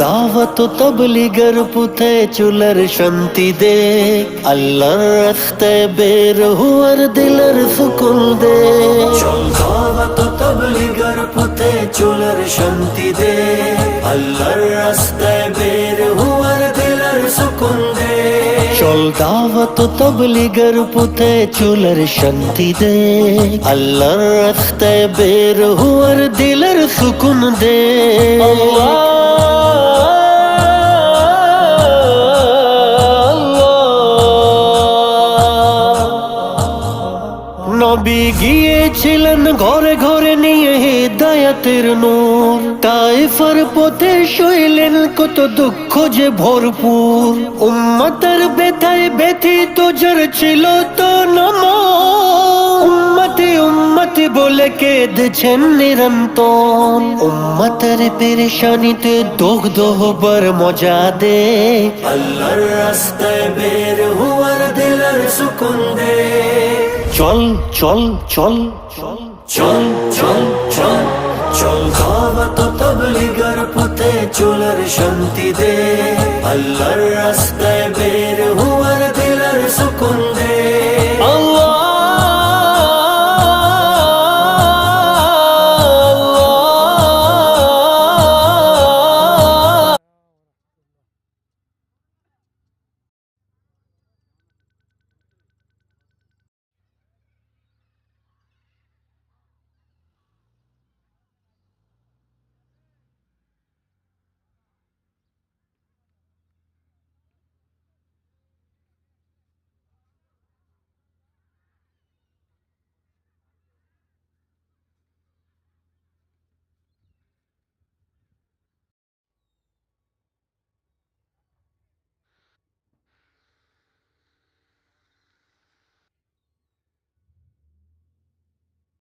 দাওয়াত তবলিগের পথে চুলার শান্তি দে, আল্লাহর রাস্তায় বের হওয়ার দিলের সুকুন দে। চল দাওয়াত তবলিগের পথে চুলার শান্তি দে, আল্লাহর রাস্তায় বের হওয়ার দিলের সুকুন দে। চল দাওয়াত তবলিগের পথে চুলার শান্তি দে, আল্লাহর রাস্তায় বের হওয়ার দিলের সুকুন দে। নবী গিয়েছিলেন ঘরে ঘরে নিয়ে হিদায়াতের নূর, তায়েফের পথে সইলেন কত দুঃখ যে ভরপুর। উম্মতের ব্যথায় ব্যথিত যার ছিল তো নমন, উম্মতি উম্মতি বলে কেঁদেছেন নিরন্তর। উম্মতের পেরেশানিতে দগ্ধ হবার মজা দে, আল্লাহর রাস্তায় বের হওয়ার দিলের সুকুন দে। চল চল চল চল চল চল চল চল দাওয়াত তবলিগের পথে চুলার শান্তি দে, আল্লাহর রাস্তায় বের হও